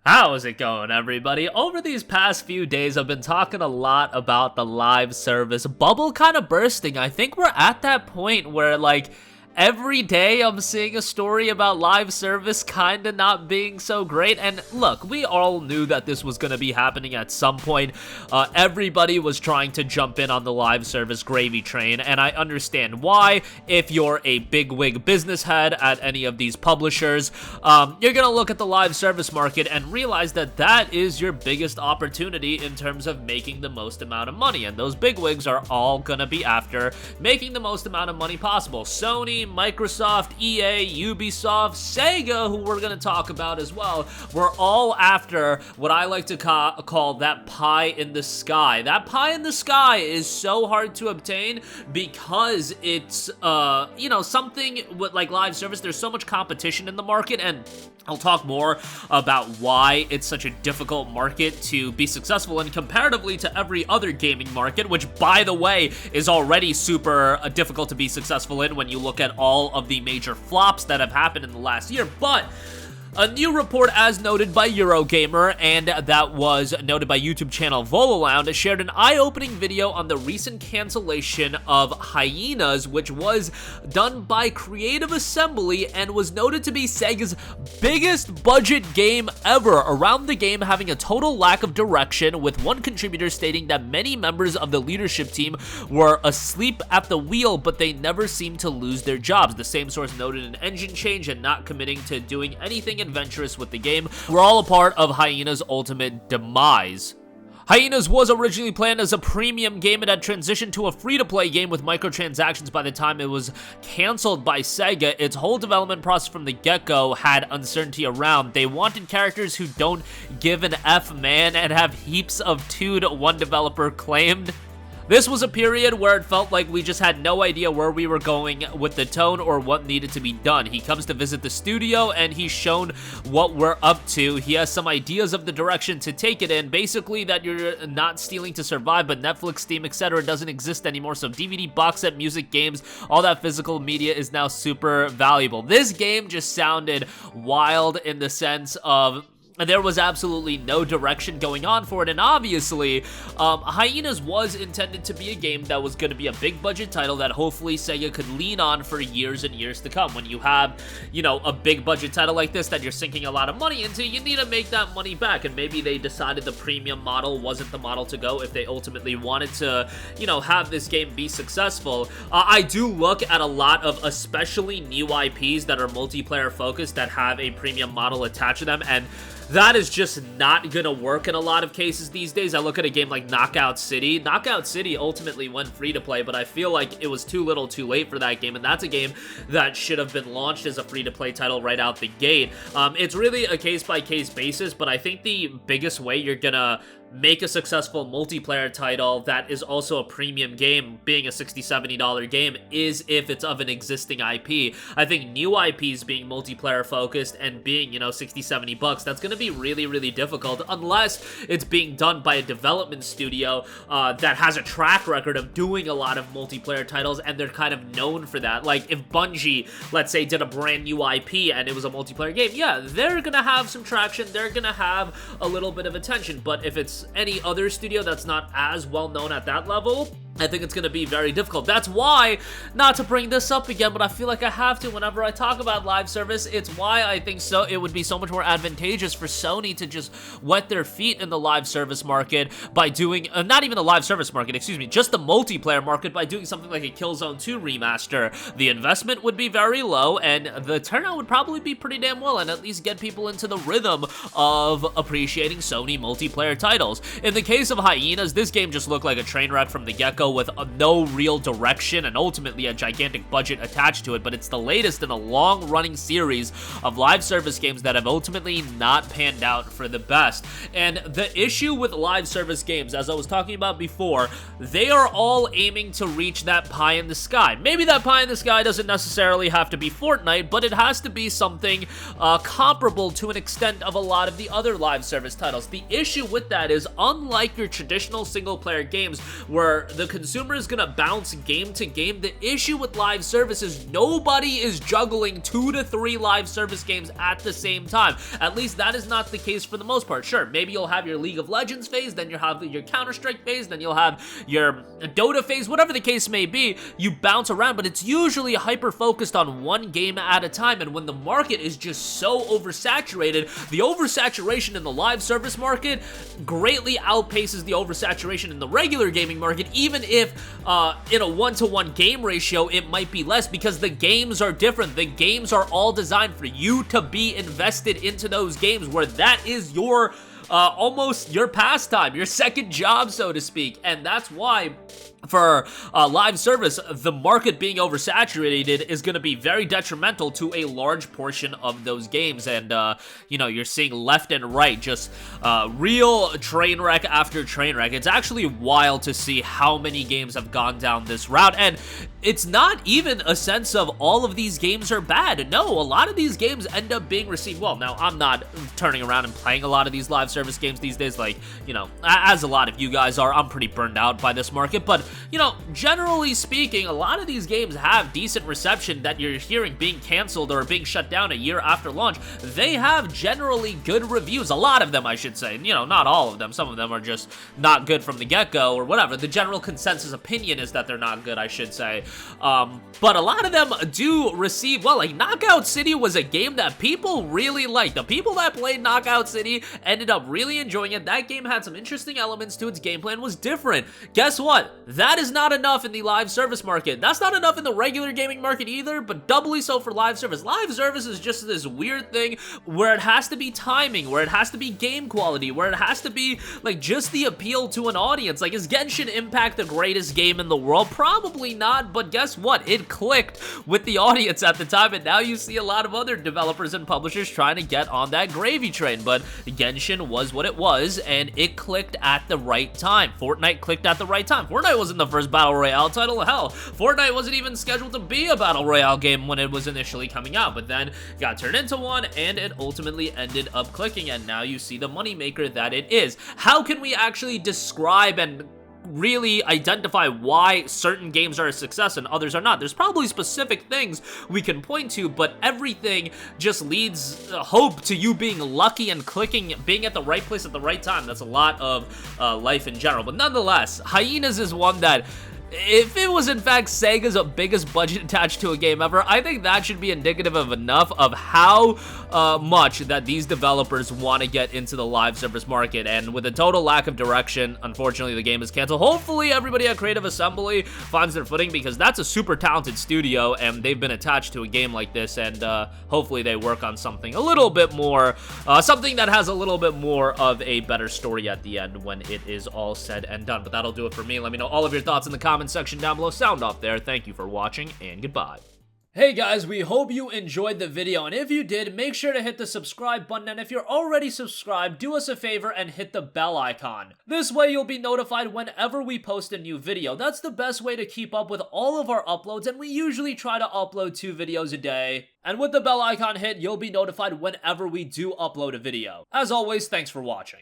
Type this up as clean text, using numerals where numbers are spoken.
How's it going, everybody? Over these past few days, I've been talking a lot about the live service bubble kind of bursting. I think we're at that point where, every day I'm seeing a story about live service kind of not being so great. And look, we all knew that this was going to be happening at some point. Everybody was trying to jump in on the live service gravy train, and I understand why. If you're a bigwig business head at any of these publishers, you're going to look at the live service market and realize that that is your biggest opportunity in terms of making the most amount of money. And those bigwigs are all going to be after making the most amount of money possible. Sony, Microsoft, EA, Ubisoft, Sega, who we're going to talk about as well, we're all after what I like to call that pie in the sky. That pie in the sky is so hard to obtain because it's, something with like live service. There's so much competition in the market, and I'll talk more about why it's such a difficult market to be successful in comparatively to every other gaming market, which, by the way, is already super difficult to be successful in when you look at all of the major flops that have happened in the last year. But a new report, as noted by Eurogamer, and that was noted by YouTube channel Volalound, shared an eye-opening video on the recent cancellation of Hyenas, which was done by Creative Assembly and was noted to be Sega's biggest budget game ever, around the game having a total lack of direction, with one contributor stating that many members of the leadership team were asleep at the wheel, but they never seemed to lose their jobs. The same source noted an engine change and not committing to doing anything adventurous with the game. We're all a part of Hyena's ultimate demise. Hyenas was originally planned as a premium game. It had transitioned to a free-to-play game with microtransactions by the time it was canceled by Sega. Its whole development process from the get-go had uncertainty around. They wanted characters who don't give an F, man, and have heaps of tood, one developer claimed. This was a period where it felt like we just had no idea where we were going with the tone or what needed to be done. He comes to visit the studio and he's shown what we're up to. He has some ideas of the direction to take it in. Basically that you're not stealing to survive, but Netflix, Steam, etc. doesn't exist anymore. So DVD, box set, music, games, all that physical media is now super valuable. This game just sounded wild in the sense of there was absolutely no direction going on for it, and obviously, Hyenas was intended to be a game that was going to be a big budget title that hopefully Sega could lean on for years and years to come. When you have, a big budget title like this that you're sinking a lot of money into, you need to make that money back, and maybe they decided the premium model wasn't the model to go if they ultimately wanted to, have this game be successful. I do look at a lot of especially new IPs that are multiplayer focused that have a premium model attached to them, and that is just not gonna work in a lot of cases these days. I look at a game like Knockout City. Knockout City ultimately went free to play, but I feel like it was too little too late for that game, and that's a game that should have been launched as a free-to-play title right out the gate. It's really a case-by-case basis, but I think the biggest way you're gonna make a successful multiplayer title that is also a premium game, being a $60, $70 game, is if it's of an existing IP. I think new IPs being multiplayer focused and being, $60, $70, that's gonna be really, really difficult unless it's being done by a development studio that has a track record of doing a lot of multiplayer titles, and they're kind of known for that. Like, if Bungie, let's say, did a brand new IP and it was a multiplayer game, yeah, they're gonna have some traction, they're gonna have a little bit of attention, but if it's any other studio that's not as well known at that level, I think it's going to be very difficult. That's why, not to bring this up again, but I feel like I have to whenever I talk about live service, it's why I think so it would be so much more advantageous for Sony to just wet their feet in the live service market by doing, not even the live service market, excuse me, just the multiplayer market by doing something like a Killzone 2 remaster. The investment would be very low, and the turnout would probably be pretty damn well, and at least get people into the rhythm of appreciating Sony multiplayer titles. In the case of Hyenas, this game just looked like a train wreck from the get-go, with no real direction and ultimately a gigantic budget attached to it, but it's the latest in a long-running series of live service games that have ultimately not panned out for the best. And the issue with live service games, as I was talking about before, they are all aiming to reach that pie in the sky. Maybe that pie in the sky doesn't necessarily have to be Fortnite, but it has to be something comparable to an extent of a lot of the other live service titles. The issue with that is, unlike your traditional single-player games where the consumer is gonna bounce game to game. The issue with live service is nobody is juggling 2 to 3 live service games at the same time. At least that is not the case for the most part. Sure, maybe you'll have your League of Legends phase, then you'll have your Counter-Strike phase, then you'll have your Dota phase, whatever the case may be. You bounce around, but it's usually hyper-focused on one game at a time, and when the market is just so oversaturated, the oversaturation in the live service market greatly outpaces the oversaturation in the regular gaming market, even if in a 1-to-1 game ratio, it might be less, because the games are different. The games are all designed for you to be invested into those games, where that is your almost your pastime, your second job, so to speak. And that's why for live service, the market being oversaturated is going to be very detrimental to a large portion of those games. And, you know, you're seeing left and right just real train wreck after train wreck. It's actually wild to see how many games have gone down this route. And it's not even a sense of all of these games are bad. No, a lot of these games end up being received well. Now, I'm not turning around and playing a lot of these live service games these days, like, you know, as a lot of you guys are. I'm pretty burned out by this market, but you know, generally speaking, a lot of these games have decent reception that you're hearing being canceled or being shut down a year after launch. They have generally good reviews. A lot of them, I should say. You know, not all of them. Some of them are just not good from the get-go or whatever. The general consensus opinion is that they're not good, I should say. But a lot of them do receive, well, like Knockout City was a game that people really liked. The people that played Knockout City ended up really enjoying it. That game had some interesting elements to its gameplay and was different. Guess what? That is not enough in the live service market. That's not enough in the regular gaming market either, but doubly so for live service. Live service is just this weird thing where it has to be timing, where it has to be game quality, where it has to be like just the appeal to an audience. Like, is Genshin Impact the greatest game in the world? Probably not, but guess what? It clicked with the audience at the time, and now you see a lot of other developers and publishers trying to get on that gravy train. But Genshin was what it was, and it clicked at the right time. Fortnite clicked at the right time. Fortnite wasn't the first Battle Royale title. Hell, Fortnite wasn't even scheduled to be a Battle Royale game when it was initially coming out, but then got turned into one, and it ultimately ended up clicking, and now you see the moneymaker that it is. How can we actually describe and really identify why certain games are a success and others are not? There's probably specific things we can point to, but everything just leads hope to you being lucky and clicking, being at the right place at the right time. That's a lot of life in general, but nonetheless, Hyenas is one that, if it was in fact Sega's biggest budget attached to a game ever, I think that should be indicative of enough of how much that these developers want to get into the live service market. And with a total lack of direction, unfortunately the game is canceled. Hopefully everybody at Creative Assembly finds their footing, because that's a super talented studio and they've been attached to a game like this, and hopefully they work on something a little bit more, something that has a little bit more of a better story at the end when it is all said and done. But that'll do it for me. Let me know all of your thoughts in the comments section down below. Sound off there. Thank you for watching, and goodbye. Hey guys, we hope you enjoyed the video, and if you did, make sure to hit the subscribe button, and if you're already subscribed, do us a favor and hit the bell icon. This way you'll be notified whenever we post a new video. That's the best way to keep up with all of our uploads, and we usually try to upload 2 videos a day. And with the bell icon hit, you'll be notified whenever we do upload a video. As always, thanks for watching.